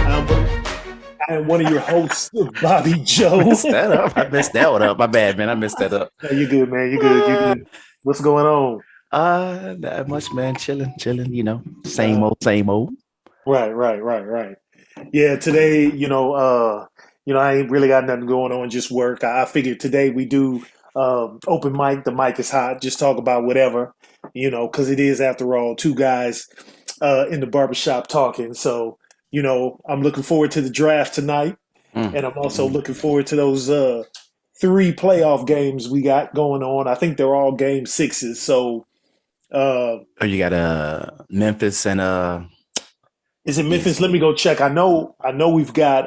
I'm, I am one of your hosts, Bobby I Joe. messed that up. I messed that one up. My bad, man. I messed that up. No, you good, man. You good. You Uh, good. What's going on? Not much, man. Chilling, chilling. Same Uh, old, same old. right. Yeah, today, I ain't really got nothing going on, just work. I figured today we do open mic. The mic is hot. Just talk about whatever, because it is, after all, two guys in the barbershop talking. So, I'm looking forward to the draft tonight, and I'm also Mm. looking forward to those three playoff games we got going on. I think they're all game sixes. So, uh, Oh, you got Memphis and is it Memphis? yes. Let me go check. I know we've got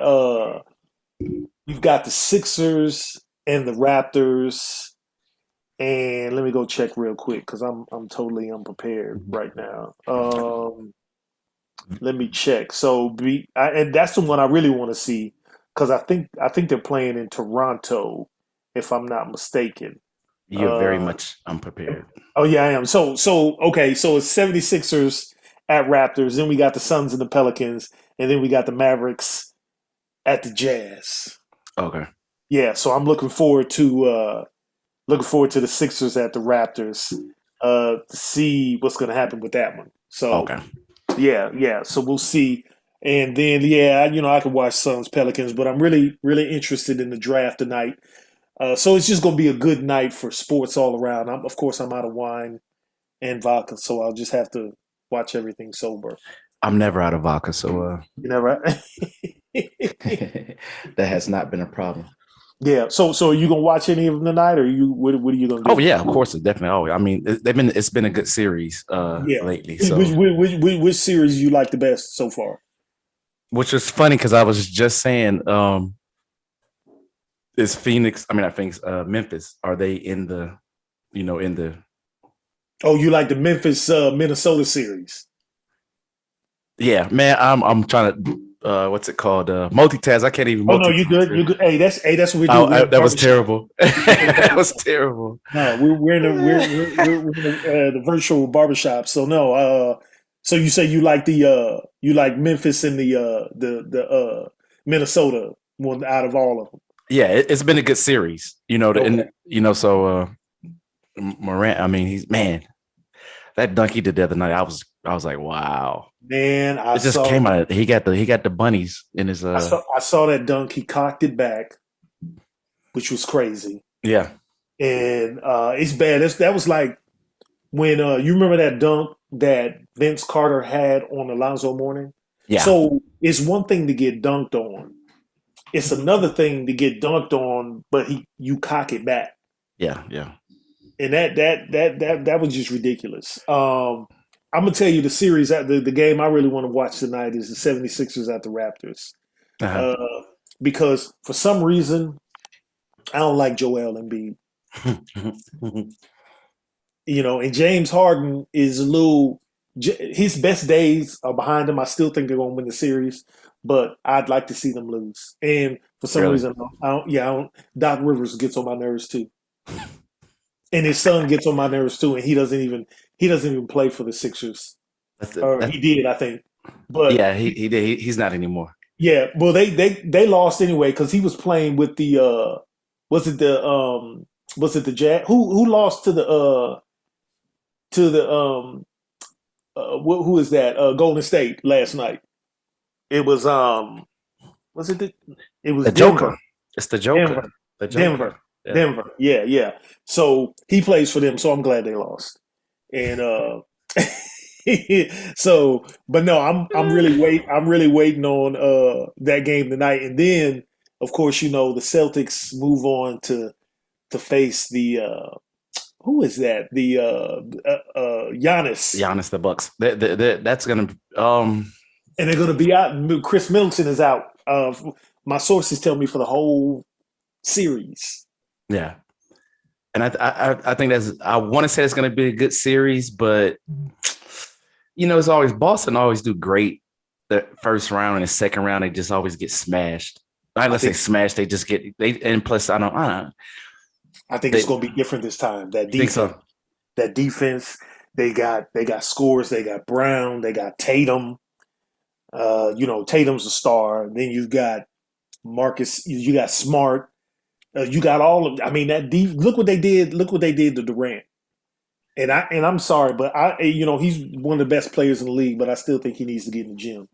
the Sixers and the Raptors, and let me go check real quick because I'm totally unprepared right now. Let me check. And that's the one I really want to see because I think they're playing in Toronto, if I'm not mistaken. You're very Uh, much unprepared. oh yeah, I am. So okay, so it's 76ers at Raptors, then we got the Suns and the Pelicans, and then we got the Mavericks at the Jazz. Okay. Yeah, so I'm looking forward to the Sixers at the Raptors to see what's going to happen with that one. So Okay. yeah. So we'll see, and then yeah, I can watch Suns Pelicans, but I'm really really interested in the draft tonight. So it's just going to be a good night for sports all around. Of course, I'm out of wine and vodka, so I'll just have to watch everything sober. I'm never out of vodka, so You know, right? that has not been a problem. Yeah. So are you gonna watch any of them tonight, or what are you gonna Oh do? yeah, of course, it's definitely. Oh, I mean, it's been a good series Yeah. lately. Which, So, which, which series you like the best so far? which is funny because I was just saying, is Phoenix? I mean, I think Memphis. Are they in the, in the? Oh, you like the Memphis Minnesota series? Yeah, man. I'm trying to. What's it called? Multitask. I can't even Oh no, you multitask. good. You good. Hey, that's what we do. Oh, We're in the that was barbershop. terrible. We're in the That was barbershop. terrible. No, we're in the we're in the virtual barbershop. So no, so you say you like Memphis and the Minnesota one out of all of them. Yeah, it's been a good series. Okay, And so Morant. I mean, he's man. That dunk he did the other night. I was like, wow. man, I It just saw came out. He got the bunnies in his I saw I saw that dunk. He cocked it back, which was crazy, yeah. and it's bad. That was like when you remember that dunk that Vince Carter had on Alonzo Mourning. Yeah. So it's one thing to get dunked on. It's another thing to get dunked on, but you cock it back, Yeah. Yeah. and that was just ridiculous. I'm gonna tell you the series the game I really want to watch tonight is the 76ers at the Raptors, Uh-huh. uh, because for some reason I don't like Joel Embiid. And James Harden is a little. His best days are behind him. I still think they're going to win the series, but I'd like to see them lose. And for some Really? reason, I don't. Yeah, I don't. Doc Rivers gets on my nerves too, and his son gets on my nerves too. And he doesn't even play for the Sixers, That's or that. he did, I think. But Yeah. He did. He's not anymore. yeah, well, they lost anyway because he was playing with the was it the Jazz who lost to the who is that? Golden State last night. It was was it the, it was The Joker. Denver, It's the Joker. Denver, The Joker. Denver, Yeah. Denver. Yeah. So he plays for them. So I'm glad they lost. And but no, I'm really waiting on that game tonight. And then of course the Celtics move on to face the who is that? The Giannis. Giannis the Bucks. That's gonna. And they're going to be out. Chris Middleton is out. My sources tell me for the whole series. Yeah. And I think I want to say it's going to be a good series, but it's always Boston always do great the first round and the second round they just always get smashed. I I let's say think smashed. They just get they and plus I don't I think they it's going to be different this time. That you think defense, so? that defense. They got scores. They got Brown. They got Tatum. Tatum's a star. Then you got Marcus. You got Smart. You got all of. I mean, that deep. Look what they did. Look what they did to Durant. And I'm sorry, but he's one of the best players in the league. But I still think he needs to get in the gym.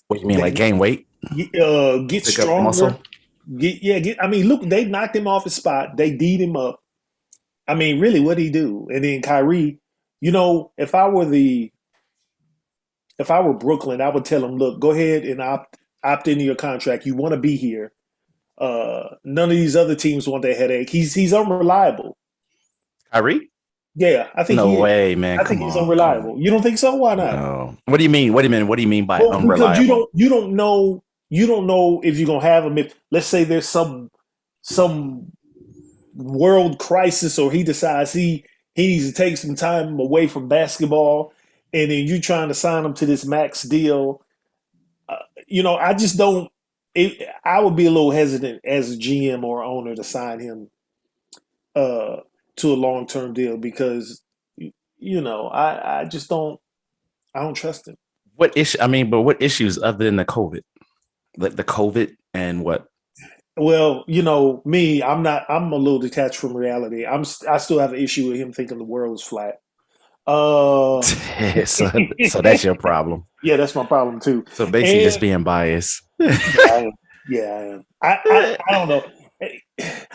What you mean, like gain weight, Get pick up muscle? stronger. I mean, look, they knocked him off his spot. They D'd him up. I mean, really, what did he do? And then Kyrie, if I were Brooklyn, I would tell him, look, go ahead and opt into your contract. You want to be here. None of these other teams want that headache. He's unreliable. Kyrie? Yeah, I think No he is. way, man. I think Come he's on, come on. unreliable. You don't think so? Why not? No. What do you mean? What do you mean? What do you mean? What do you mean by Well, because you unreliable? don't you don't know if you're gonna have him. If let's say there's some world crisis, or he decides he needs to take some time away from basketball, and then you trying to sign him to this max deal. I just don't. I would be a little hesitant as a GM or owner to sign him uh, to a long term deal because I just don't. I don't trust him. What issue? I mean, but what issues other than the COVID? Like the COVID and what? Well, me, I'm a little detached from reality. I still have an issue with him thinking the world is flat. Uh, so that's your problem. yeah, that's my problem too. So basically, just And being biased. yeah, I am. Yeah, I am. I don't know.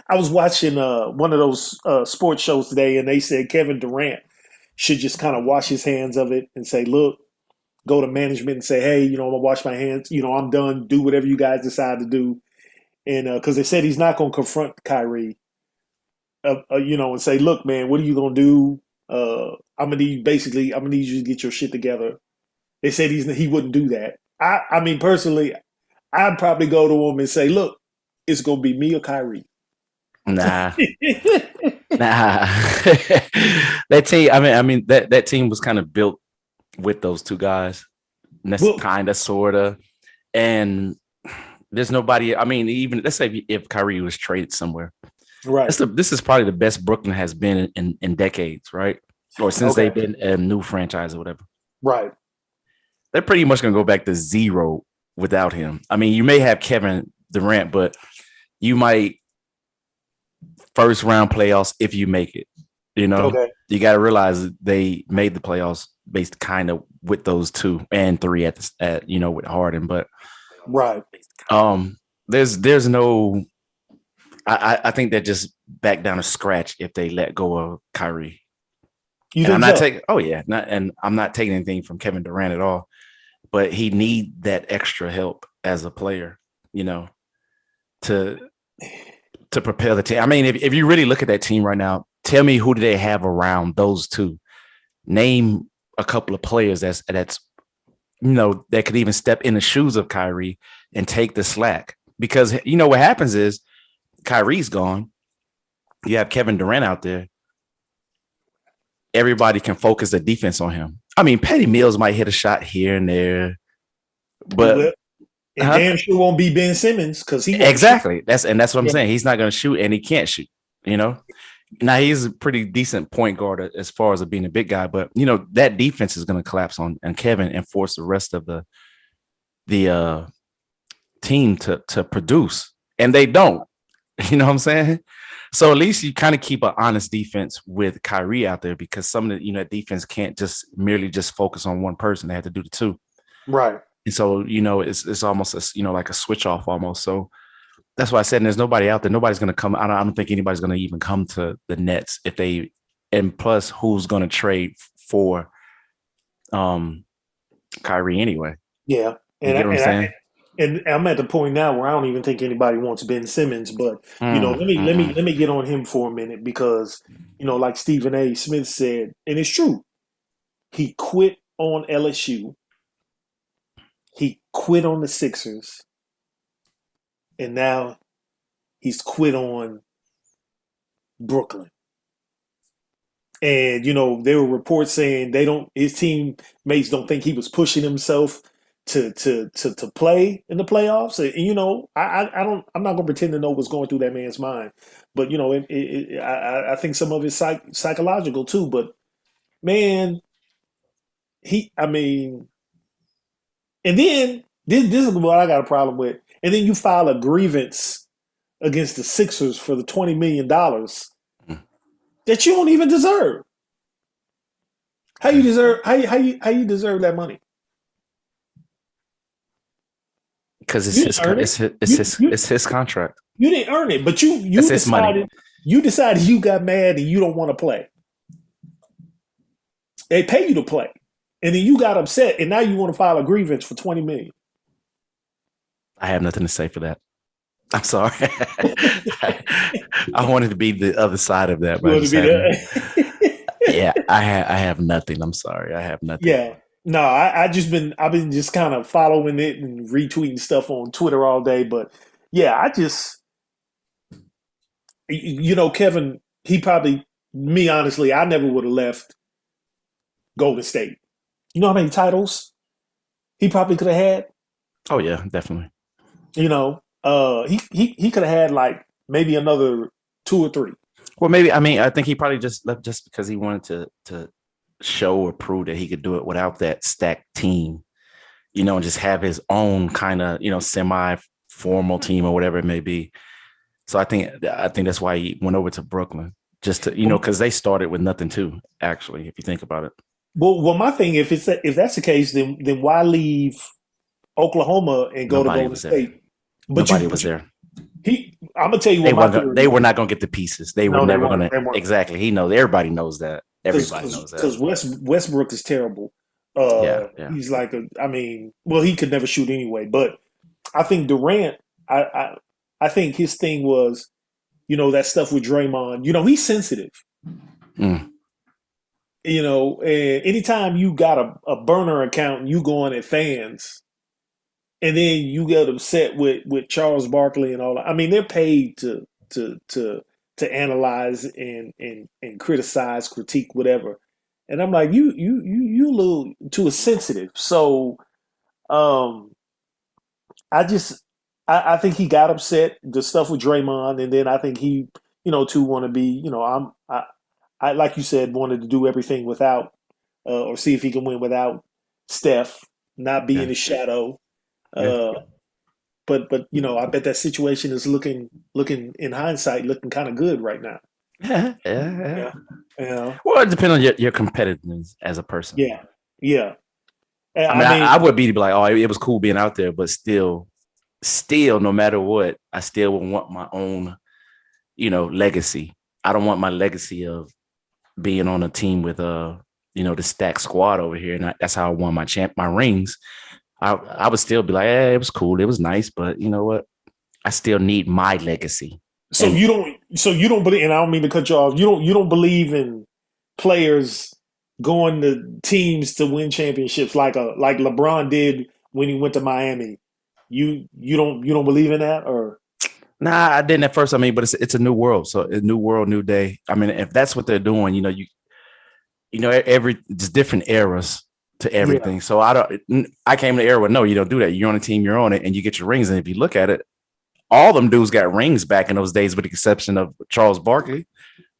I was watching one of those sports shows today, and they said Kevin Durant should just kind of wash his hands of it and say, "Look, go to management and say, hey, I'm gonna wash my hands. I'm done. Do whatever you guys decide to do." And because they said he's not gonna confront Kyrie, and say, "Look, man, what are you gonna do? I'm gonna need you to get your shit together." They said he wouldn't do that. I mean, personally, I'd probably go to him and say, "Look, it's gonna be me or Kyrie." Nah, nah. That team. I mean that team was kind of built with those two guys. That's Well, kind of, sorta, and there's nobody. I mean, even let's say if Kyrie was traded somewhere, right. this is probably the best Brooklyn has been in decades, right? Or since they've Okay. been a new franchise or whatever. Right. They're pretty much gonna go back to zero without him. I mean, you may have Kevin Durant, but you might first round playoffs if you make it. You know, Okay. you got to realize that they made the playoffs based kind of with those two and three with Harden, but Right. um, there's no. I think they're just back down to scratch if they let go of Kyrie. You And I'm think not so? taking. Oh yeah, and I'm not taking anything from Kevin Durant at all. But he need that extra help as a player, you know, to prepare the team. I mean, if you really look at that team right now, tell me who do they have around those two? Name a couple of players that's that could even step in the shoes of Kyrie and take the slack. Because what happens is Kyrie's gone. You have Kevin Durant out there. Everybody can focus the defense on him. I mean, Patty Mills might hit a shot here and there, but Well, and huh? damn sure won't be Ben Simmons because he won't shoot. Exactly. That's what I'm Yeah. saying. He's not going to shoot, and he can't shoot. You know. Now he's a pretty decent point guard as far as being a big guy, but that defense is going to collapse on Kevin and force the rest of the team to produce, and they don't. You know what I'm saying? So at least you kind of keep an honest defense with Kyrie out there because some of the defense can't just merely just focus on one person. They have to do the two, Right. and so it's almost like a switch off almost. So that's why I said there's nobody out there. Nobody's going to come. I don't think anybody's going to even come to the Nets if they. And plus, who's going to trade for um Kyrie anyway? Yeah. You And get what I'm saying? I'm at the point now where I don't even think anybody wants Ben Simmons, but let me get on him for a minute because like Stephen A. Smith said, and it's true. He quit on LSU. He quit on the Sixers, and now he's quit on Brooklyn. And there were reports saying his teammates don't think he was pushing himself to play in the playoffs. And I'm not gonna pretend to know what's going through that man's mind, but I think some of it's psychological too. But man, I mean, and then this is what I got a problem with. And then you file a grievance against the Sixers for the $20 million Mm. that you don't even deserve. How you deserve? How you deserve that money? Because You didn't earn it. You it's his contract. you didn't earn it, but It's you his money. decided you got mad and you don't want to play. They pay you to play, and then you got upset, and now you want to file a grievance for 20 million. I have nothing to say for that. I'm sorry. I wanted to be the other side of that, You but I want to just be haven't. there? Yeah, I have nothing. I'm sorry. I have nothing. Yeah. No, I've been just kind of following it and retweeting stuff on Twitter all day, but yeah, Kevin, he probably me honestly, I never would have left Golden State. You know how many titles he probably could have had? Oh yeah, definitely. He could have had like maybe another two or three. Well, maybe I mean I think he probably just left just because he wanted to show or prove that he could do it without that stacked team, and just have his own kind of semi formal team or whatever it may be. So I think that's why he went over to Brooklyn just to because they started with nothing too. Actually, if you think about it, Well, my thing, if that's the case, then why leave Oklahoma and go to nobody Golden was there. State? Nobody was there. I'm gonna tell you They what my weren't. They theory were is. not going to get the pieces. They were No, they never weren't. going to. They weren't. Exactly. He knows. Everybody knows that. Everybody knows that. Because Westbrook is terrible. Yeah. Yeah. He's like I mean, well, he could never shoot anyway. But I think Durant, I think his thing was, that stuff with Draymond. He's sensitive. Mm. And anytime you got a burner account and you go on at fans, and then you get upset with Charles Barkley and all that. I mean, they're paid to analyze and criticize, critique, whatever. And I'm like, you a little too sensitive. So um, I just I think he got upset the stuff with Draymond, and then I think he too want to be I like you said wanted to do everything without or see if he can win without Steph, not be in Yeah. his shadow. Yeah. Uh, but I bet that situation is looking in hindsight looking kind of good right now. Yeah. Yeah. Yeah, yeah, Well, it depends on your competitiveness as a person. yeah, yeah. And I I mean, mean, I would be to be like, oh, it was cool being out there, but still, no matter what, I still would want my own, legacy. I don't want my legacy of being on a team with the stacked squad over here, and that's how I won my rings. I would still be like, it was cool, it was nice, but you know what? I still need my legacy. so And you don't believe, and I don't mean to cut you off. You don't believe in players going to teams to win championships like LeBron did when he went to Miami. You don't believe in that or nah, I didn't at first. I mean, but it's a new world, so a new world, new day. I mean, if that's what they're doing, it's different eras to yeah, everything. So I came to the era where no, you don't do that. You're on a team, you're on it, and you get your rings. And if you look at it, all them dudes got rings back in those days, with the exception of Charles Barkley,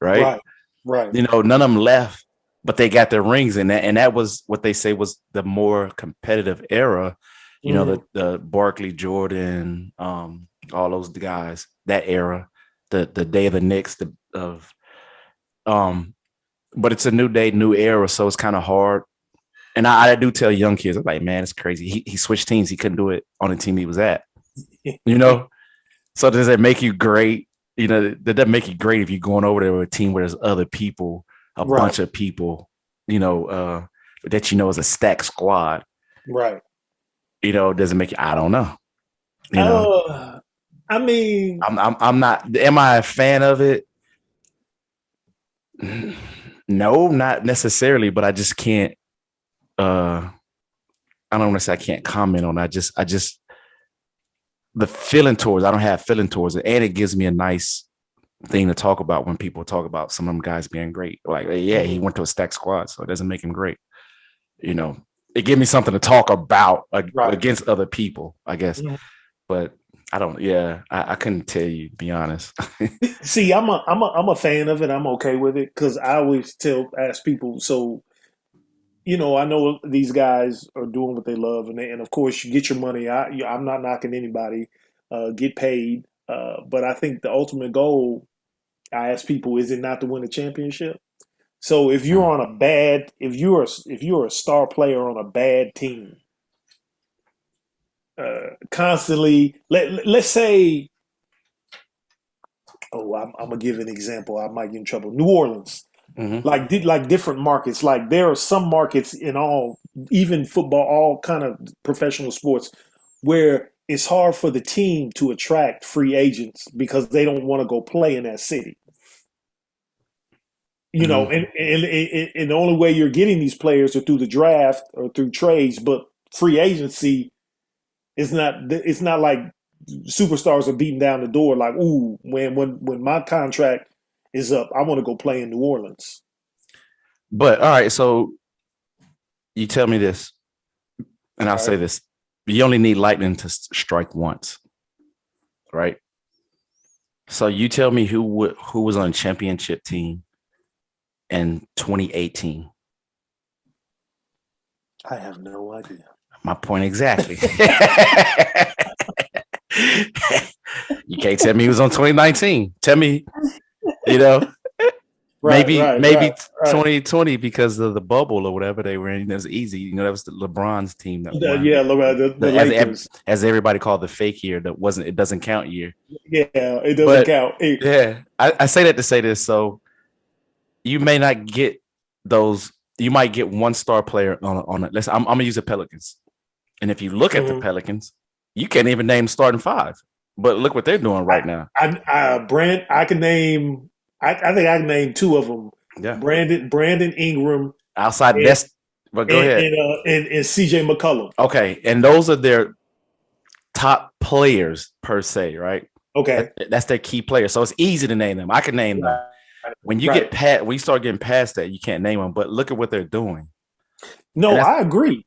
right? right, right. None of them left, but they got their rings in that, and that was what they say was the more competitive era. Mhm. The Barkley, Jordan, all those guys, that era, the day of the Knicks, um, but it's a new day, new era, so it's kind of hard. And I do tell young kids, I'm like, man, it's crazy. He switched teams. He couldn't do it on the team he was at. You know, so does that make you great? That doesn't make you great if you're going over there with a team where there's other people, a Right, bunch of people, that is a stacked squad. right. Doesn't make you. I don't know. You know, Uh, I mean, I'm not. Am I a fan of it? No, not necessarily. But I just can't. I don't want to say I can't comment on it. I just the feeling towards. I don't have feeling towards it, and it gives me a nice thing to talk about when people talk about some of them guys being great. Like, yeah, he went to a stacked squad, so it doesn't make him great. You know, it gives me something to talk about right. against other people, I guess. Mhm. But I don't. Yeah, I couldn't tell you, to be honest. See, I'm a fan of it. I'm okay with it because I always ask people. So I know these guys are doing what they love, and of course, you get your money. I'm not knocking anybody. Get paid, but I think the ultimate goal, I ask people, is it not to win a championship? So if you're a star player on a bad team, constantly, let's say, oh, I'm gonna give an example. I might get in trouble. New Orleans, Hmm. like different markets. Like there are some markets in all, even football, all kind of professional sports, where it's hard for the team to attract free agents because they don't want to go play in that city. Hmm. And the only way you're getting these players are through the draft or through trades, but free agency is not. It's not like superstars are beating down the door. Like, ooh, when my contract is up, I want to go play in New Orleans. But all right, so you tell me this, and I'll All say right. this: you only need lightning to strike once, right? So you tell me who was on a championship team in 2018. I have no idea. My point exactly. You can't tell me he was on 2019. Tell me, you know, Right, right, right, maybe right. 2020 because of the bubble or whatever they were in. It was easy. That was the LeBron's team that won. Yeah, the The, as Lakers. as everybody called the fake year that wasn't it doesn't count year. Yeah, it doesn't But count. yeah, I say that to say this. So you may not get those. You might get one star player on it. I'm gonna use the Pelicans. And if you look at the Mhm. Pelicans, you can't even name starting five. But look what they're doing right now. Brand, I can name. I think I can name two of them. Yeah. Brandon Ingram Outside and that's but go ahead. and CJ McCollum. Okay. And those are their top players per se, right? Okay. That's their key players. So it's easy to name them. I can name them. Right. Right. When you start getting past that, you can't name them. But look at what they're doing. And No, that's I agree.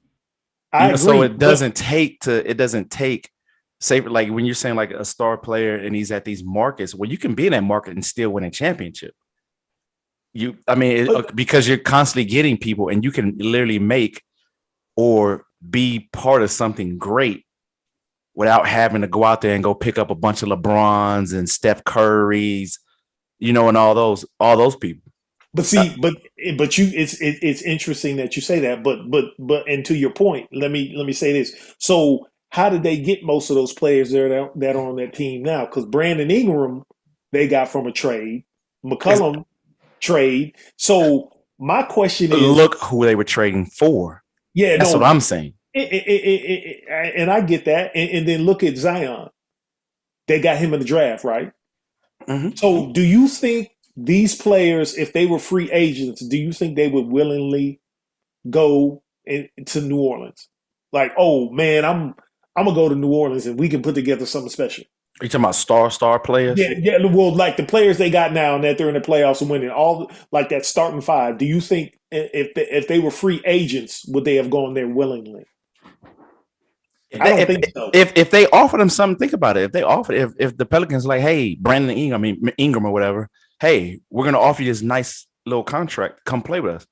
I you know, so agree. But it doesn't take say like when you're saying like a star player and he's at these markets, well, you can be in that market and still win a championship. but Because you're constantly getting people and you can literally make or be part of something great without having to go out there and go pick up a bunch of LeBrons and Steph Currys, and all those people. But Uh, see, but it's interesting that you say that. But and to your point, let me say this. So how did they get most of those players that are on that team now? Because Brandon Ingram they got from a trade, McCullum trade. So my question is, Look who they were trading for. yeah, That's what no, I'm saying. and I get that. And then look at Zion. They got him in the draft, right? Mhm. So do you think these players, if they were free agents, do you think they would willingly go to New Orleans? Like, oh man, I'm gonna go to New Orleans and we can put together something special. Are you talking about star players? Yeah, yeah. Well, like the players they got now, and that they're in the playoffs and winning all like that starting five. Do you think if they were free agents, would they have gone there willingly? If I they, don't if, think so. if they offered him something, think about it. If the Pelicans like, hey, Brandon Ingram, Ingram or whatever, hey, we're gonna offer you this nice little contract. Come play with us,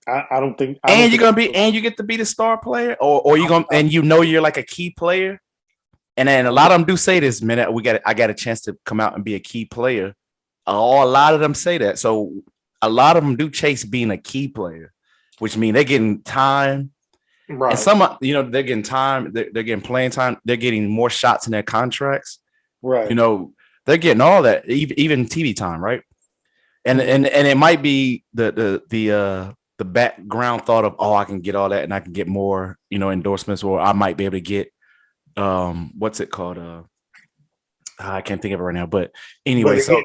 I don't think. I don't and you're think. gonna be, and you get to be the star player, or you gonna, and you're like a key player. And then a lot of them do say this, man. I got a chance to come out and be a key player. Oh, a lot of them say that. So a lot of them do chase being a key player, which means they're getting time. And Right, some, they're getting time. They're getting playing time. They're getting more shots in their contracts. You right. know, they're getting all that, even TV time, right? And Hmm. and it might be the background thought of, oh, I can get all that and I can get more, endorsements, or I might be able to get what's it called? I can't think of it right now. But But anyway, to so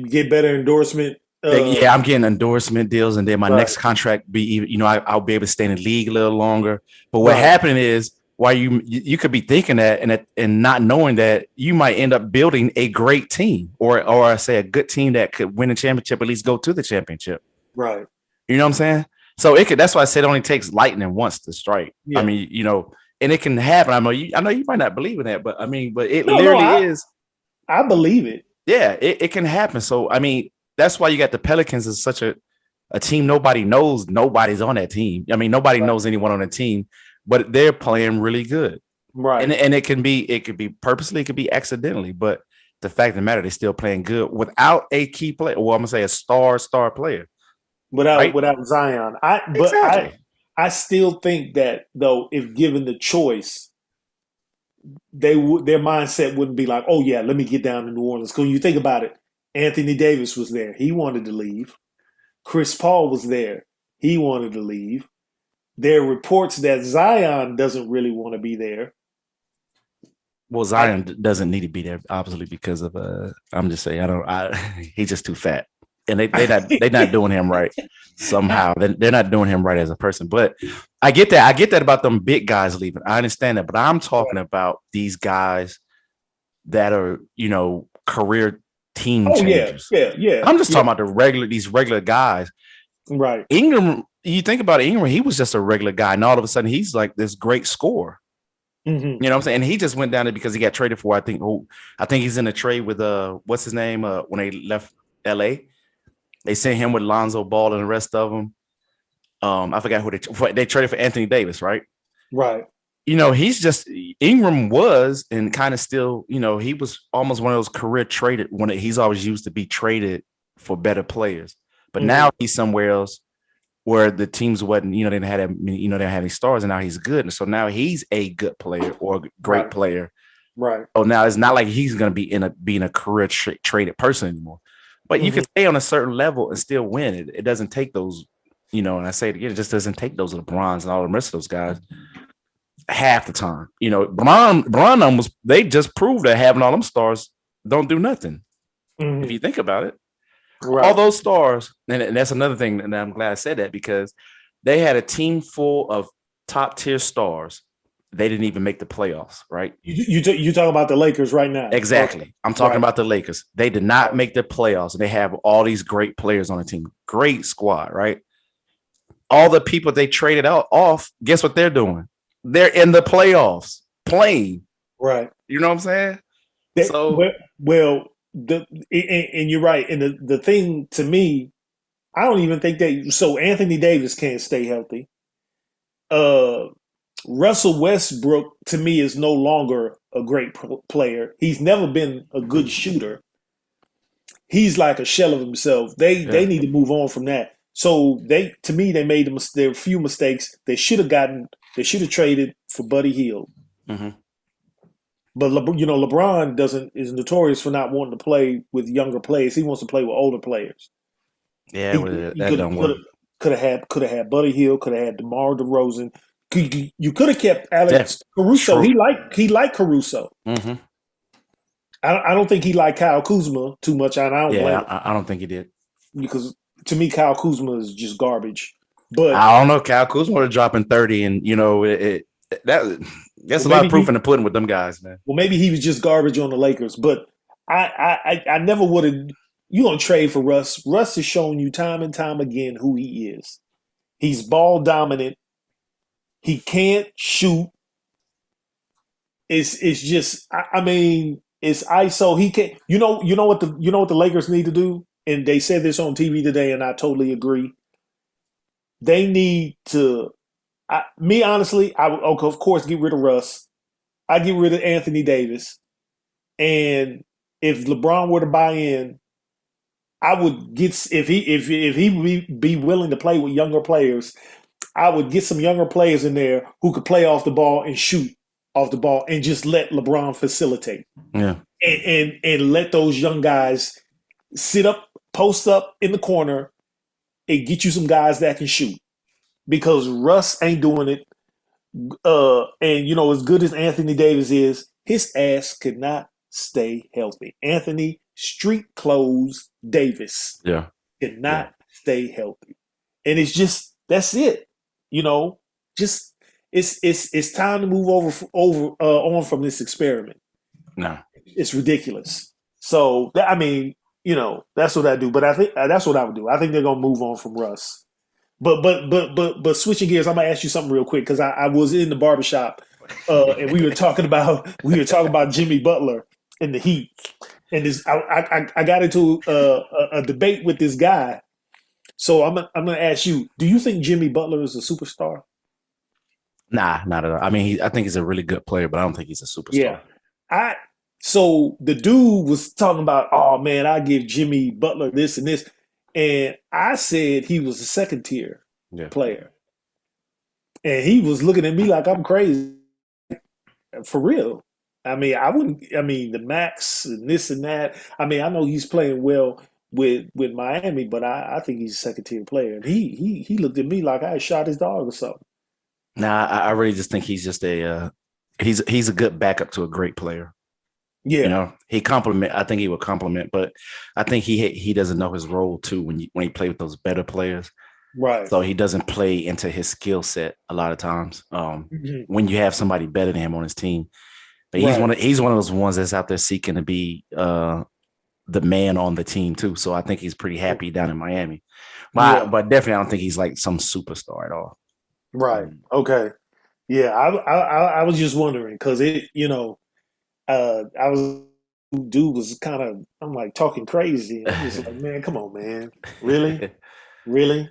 get better endorsement. yeah, I'm getting endorsement deals, and then my Right, next contract be even, I'll be able to stay in the league a little longer. But what right, happened is, why you could be thinking that and not knowing that you might end up building a great team, or I say a good team that could win a championship, at least go to the championship. right. You know what I'm saying? So it could. That's why I said it only takes lightning once to strike. I Yeah. mean, and it can happen. I know you might not believe in that, but I mean, but it No, no. literally is. I believe it. Yeah, it can happen. So I mean, that's why you got the Pelicans as such a a team nobody knows. Nobody's on that team. I mean, nobody Right. knows anyone on the team, but they're playing really good. Right. And it can be purposely, it could be accidentally, but the fact of the matter, they're still playing good without a key player. Well, I'm gonna say a star player, right? Without Zion. Exactly. I still think that though, if given the choice, their mindset wouldn't be like, oh yeah, let me get down to New Orleans. Because you think about it, Anthony Davis was there. He wanted to leave. Chris Paul was there. He wanted to leave. There are reports that Zion doesn't really want to be there. Well, I Zion doesn't need to be there, obviously, because of I'm just saying, he's just too fat. And they not doing him right somehow. They're not doing him right as a person. But I get that. I get that about them big guys leaving. I understand that. But I'm talking about these guys that are, career team oh yeah, changers. yeah, yeah, I'm just yeah. talking about these regular guys. Right. Ingram, you think about Ingram, he was just a regular guy. And all of a sudden he's like this great scorer. Mm-hmm. You know what I'm saying? And he just went down there because he got traded for, I think he's in a trade with what's his name? When they left LA. They sent him with Lonzo Ball and the rest of them. I forgot who they traded for Anthony Davis, right? Right. He's just Ingram was and kind of still, he was almost one of those career traded when he's always used to be traded for better players. But now he's somewhere else where the teams wasn't, they didn't have any stars, and now he's good. And so now he's a good player or a great player. Right. So now it's not like he's going to be being a career traded person anymore. But you can stay on a certain level and still win. It doesn't take those, and I say it again, it just doesn't take those LeBrons and all the rest of those guys half the time. LeBron numbers, they just proved that having all them stars don't do nothing. If you think about it. Right. All those stars, and that's another thing, and I'm glad I said that because they had a team full of top tier stars. They didn't even make the playoffs, right? You talking about the Lakers right now? Exactly. Okay. I'm talking about the Lakers. They did not make the playoffs, and they have all these great players on the team. Great squad, right? All the people they traded off, guess what they're doing? They're in the playoffs playing. Right. You know what I'm saying? And you're right. And the thing to me, I don't even think so Anthony Davis can't stay healthy. Russell Westbrook to me is no longer a great player. He's never been a good shooter. He's like a shell of himself. They need to move on from that. So they made there a few mistakes. They should have traded for Buddy Hield. Mm-hmm. But LeBron is notorious for not wanting to play with younger players. He wants to play with older players. Yeah, that don't work. Could have had Buddy Hield. Could have had DeMar DeRozan. You could have kept Alex Caruso. He liked Caruso. Mm-hmm. I don't think he liked Kyle Kuzma too much. And I don't think he did, because to me Kyle Kuzma is just garbage. But I don't know. Kyle Kuzma was dropping 30, and that's a lot of proof in the pudding with them guys, man. Well, maybe he was just garbage on the Lakers, but I never would have. You gonna trade for Russ? Russ has shown you time and time again who he is. He's ball dominant. He can't shoot. It's just it's ISO. He can't. You know what the Lakers need to do, and they said this on TV today, and I totally agree. They need to. Honestly, I would, of course, get rid of Russ. I get rid of Anthony Davis, and if LeBron were to buy in, I would get if he be willing to play with younger players. I would get some younger players in there who could play off the ball and shoot off the ball, and just let LeBron facilitate. Yeah, and let those young guys sit up, post up in the corner, and get you some guys that can shoot. Because Russ ain't doing it. And as good as Anthony Davis is, his ass could not stay healthy. Anthony Street Clothes Davis could not stay healthy. And it's just, that's it. Just it's time to move on from this experiment. No. It's ridiculous. So that's what I do. But I think that's what I would do. I think they're gonna move on from Russ. But switching gears, I'm gonna ask you something real quick because I was in the barbershop and we were talking about Jimmy Butler and the Heat, and I got into a debate with this guy, So I'm gonna ask you: do you think Jimmy Butler is a superstar? Nah, not at all. I mean, I think he's a really good player, but I don't think he's a superstar. Yeah. I so the dude was talking about, oh man, I give Jimmy Butler this and this, and I said he was a second tier Yeah. player, and he was looking at me like I'm crazy for real. I mean, I wouldn't. I mean, the max and this and that. I mean, I know he's playing well with Miami, but I think he's a second tier player, and he looked at me like I had shot his dog or something. Nah, I really just think he's just he's a good backup to a great player. You Yeah, know, he compliment. I think he would compliment, but I think he doesn't know his role too when he play with those better players. right. So he doesn't play into his skill set a lot of times. Mhm. When you have somebody better than him on his team, but Right. he's one of those ones that's out there seeking to be the man on the team too. So I think he's pretty happy down in Miami. Yeah. But definitely, I don't think he's like some superstar at all. Right. Mm. Okay. Yeah. I was just wondering because I was dude was kind of I'm like talking crazy. I'm just like, man, come on, man, really, really,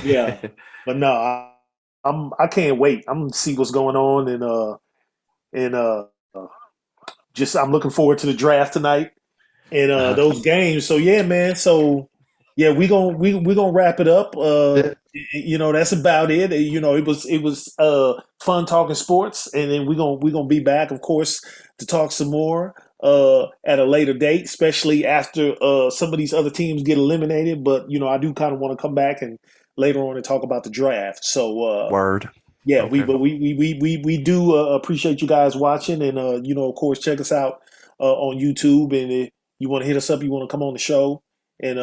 yeah. But no, I can't wait. I'm gonna see what's going on and just I'm looking forward to the draft tonight and Uh-huh. those games. So yeah, man. So yeah, we gonna wrap it up. Yeah. That's about it. It was fun talking sports, and then we gonna be back, of course, to talk some more at a later date, especially after some of these other teams get eliminated. But I do kind of want to come back and later on and talk about the draft. So Word. yeah, we Okay. but we do appreciate you guys watching, and of course, check us out on YouTube. And if you want to hit us up, you want to come on the show and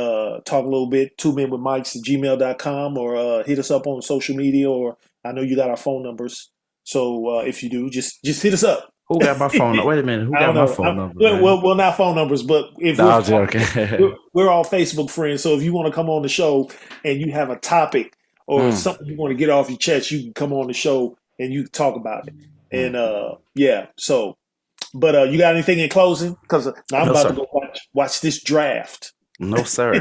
talk a little bit, two men with mics at gmail.com, or hit us up on social media, or I know you got our phone numbers. So if you do, just hit us up. Who got my phone? Wait a minute. Who I got don't my know. phone number, Well, man? not phone numbers, but if No, we're I was joking. we're all Facebook friends. So if you want to come on the show and you have a topic or Hmm. something you want to get off your chest, you can come on the show and you can talk about it. Hmm. And yeah, so but you got anything in closing? Because now I'm No, about to sir. go watch this draft. No, sir.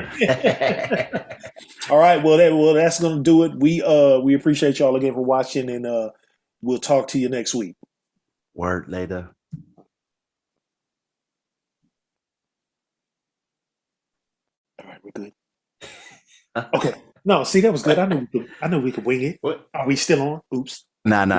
All right, that's gonna do it. We appreciate y'all again for watching, and we'll talk to you next week. Word later. All right, we're good. Okay. No, see, that was good. I know we could wing it. What? Are we still on? Oops. Nah, nah.